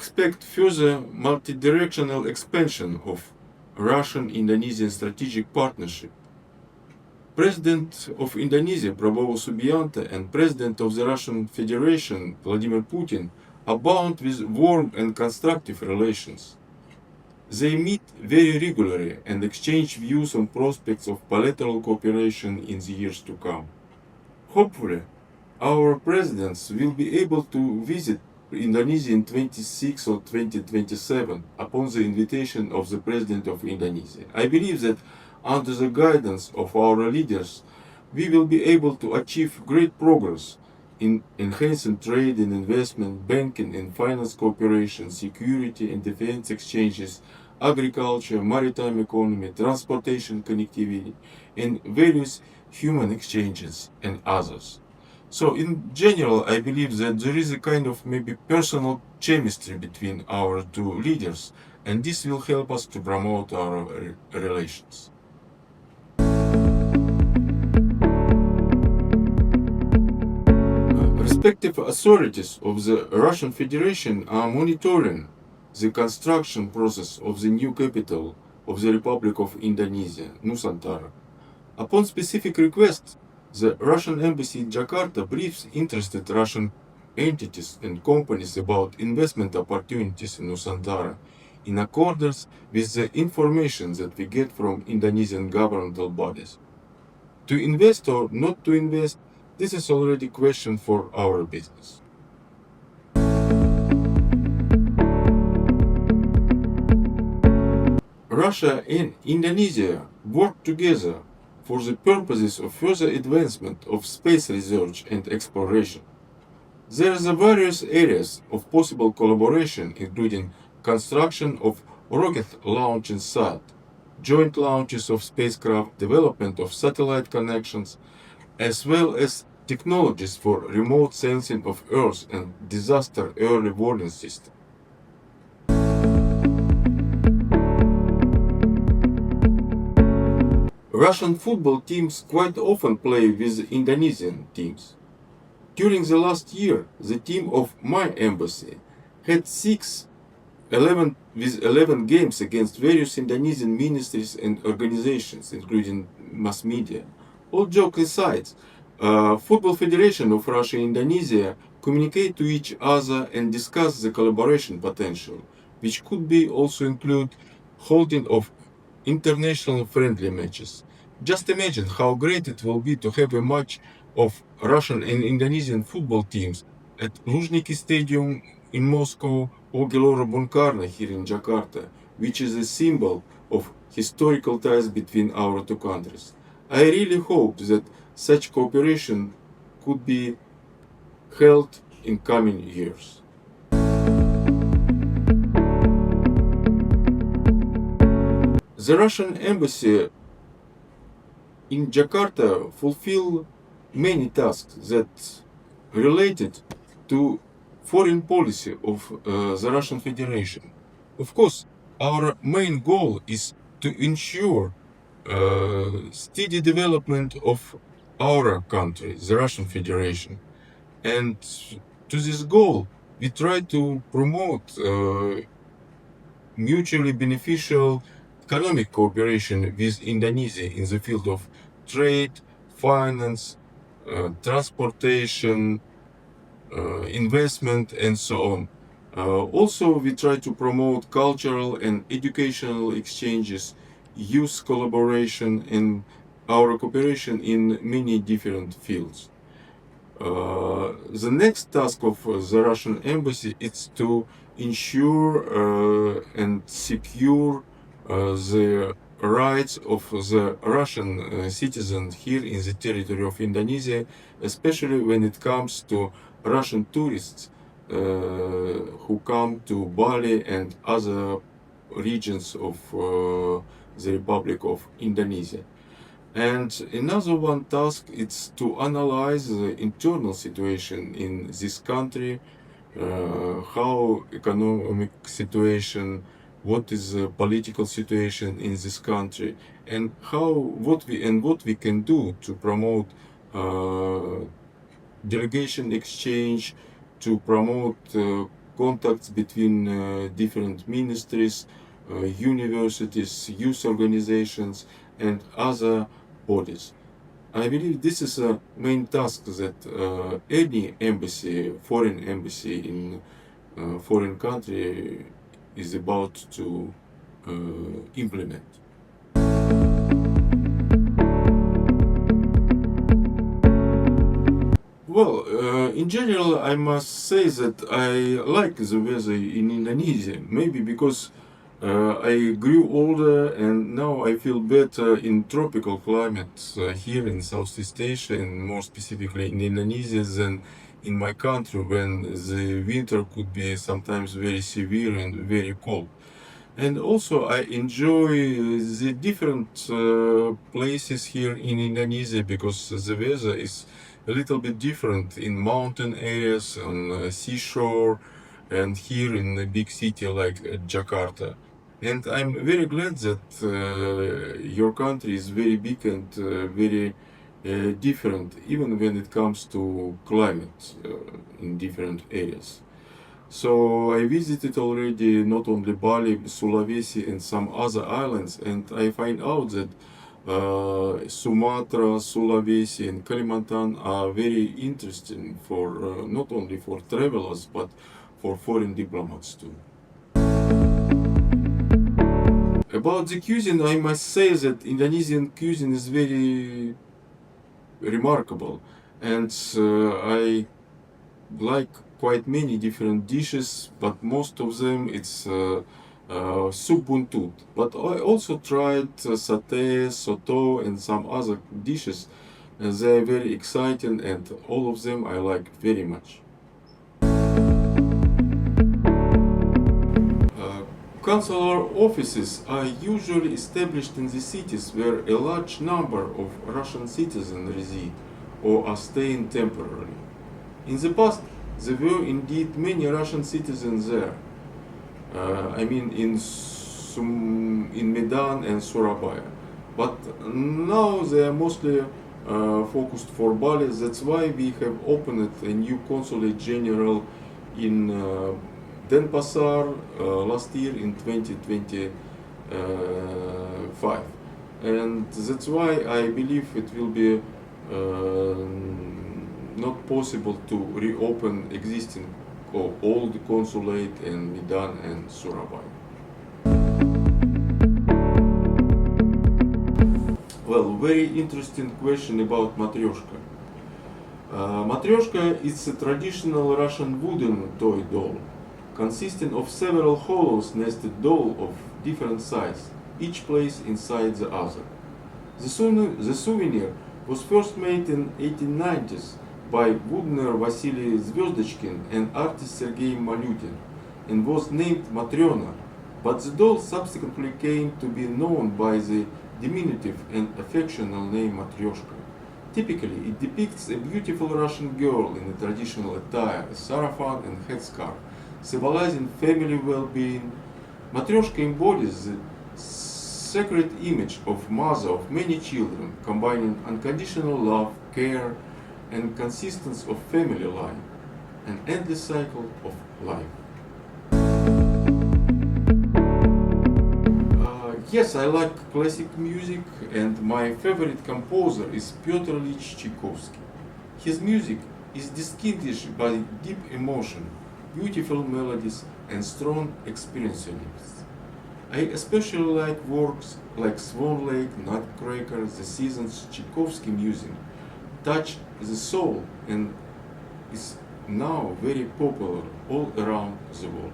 expect further multidirectional expansion of Russian-Indonesian strategic partnership. President of Indonesia, Prabowo Subianto, and President of the Russian Federation, Vladimir Putin, are bound with warm and constructive relations. They meet very regularly and exchange views on prospects of bilateral cooperation in the years to come. Hopefully, our presidents will be able to visit Indonesia in 2026 or 2027 upon the invitation of the President of Indonesia. I believe that under the guidance of our leaders, we will be able to achieve great progress in enhancing trade and investment, banking and finance cooperation, security and defense exchanges, agriculture, maritime economy, transportation connectivity, and various human exchanges and others. So in general, I believe that there is a kind of maybe personal chemistry between our two leaders, and this will help us to promote our relations. Respective authorities of the Russian Federation are monitoring the construction process of the new capital of the Republic of Indonesia, Nusantara. Upon specific request, the Russian embassy in Jakarta briefs interested Russian entities and companies about investment opportunities in Nusantara in accordance with the information that we get from Indonesian governmental bodies. To invest or not to invest, this is already a question for our business. Russia and Indonesia work together for the purposes of further advancement of space research and exploration. There are various areas of possible collaboration, including construction of rocket launching site, joint launches of spacecraft, development of satellite connections, as well as technologies for remote sensing of Earth and disaster early warning system. Russian football teams quite often play with Indonesian teams. During the last year, the team of my embassy had 11 games against various Indonesian ministries and organizations, including mass media. All jokes aside, Football Federation of Russia and Indonesia communicate to each other and discuss the collaboration potential, which could be also include holding of international friendly matches. Just imagine how great it will be to have a match of Russian and Indonesian football teams at Luzhniki Stadium in Moscow or Gelora Bung Karno here in Jakarta, which is a symbol of historical ties between our two countries. I really hope that such cooperation could be held in coming years. The Russian embassy in Jakarta fulfill many tasks that related to foreign policy of the Russian Federation. Of course, our main goal is to ensure steady development of our country, the Russian Federation. And to this goal, we try to promote mutually beneficial economic cooperation with Indonesia in the field of trade, finance, transportation, investment, and so on. Also, we try to promote cultural and educational exchanges, youth collaboration, and our cooperation in many different fields. The next task of the Russian embassy is to ensure and secure the rights of the Russian citizens here in the territory of Indonesia, especially when it comes to Russian tourists who come to Bali and other regions of the Republic of Indonesia. And another one task is to analyze the internal situation in this country, how economic situation, what is the political situation in this country, and what we can do to promote delegation exchange, to promote contacts between different ministries, universities, youth organizations, and other bodies. I believe this is a main task that any embassy, foreign embassy in foreign country is about to implement. Well, in general, I must say that I like the weather in Indonesia. Maybe because I grew older and now I feel better in tropical climates here in Southeast Asia and more specifically in Indonesia than in my country when the winter could be sometimes very severe and very cold. And also I enjoy the different places here in Indonesia because the weather is a little bit different in mountain areas, on seashore, and here in a big city like Jakarta. And I'm very glad that your country is very big and very different, even when it comes to climate in different areas. So I visited already not only Bali, Sulawesi, and some other islands, and I find out that Sumatra, Sulawesi, and Kalimantan are very interesting for not only for travelers but for foreign diplomats too. About the cuisine, I must say that Indonesian cuisine is very remarkable, and I like quite many different dishes, but most of them it's soup buntut. But I also tried satay, soto, and some other dishes. And they are very exciting, and all of them I like very much. Consular offices are usually established in the cities where a large number of Russian citizens reside or are staying temporarily. In the past, there were indeed many Russian citizens there. I mean in Medan and Surabaya. But now they are mostly focused for Bali. That's why we have opened a new Consulate General in Denpasar last year in 2025. And that's why I believe it will be not possible to reopen existing old consulate in Medan and Surabaya. Well, very interesting question about matryoshka. Matryoshka is a traditional Russian wooden toy doll, consisting of several hollows nested dolls of different size, each placed inside the other. The souvenir was first made in 1890s by woodner Vasily Zvezdочkin and artist Sergei and was named Matrona, but the doll subsequently came to be known by the diminutive and affectional name Matryoshka. Typically, it depicts a beautiful Russian girl in a traditional attire, a sarafan and headscarf, symbolizing family well-being. Matryoshka embodies the sacred image of mother of many children, combining unconditional love, care, and consistency of family life, an endless cycle of life. Yes, I like classic music, and my favorite composer is Pyotr Ilyich Tchaikovsky. His music is distinguished by deep emotion, beautiful melodies, and strong experientialism. I especially like works like Swan Lake, Nutcracker, The Seasons. Tchaikovsky music touch the soul and is now very popular all around the world.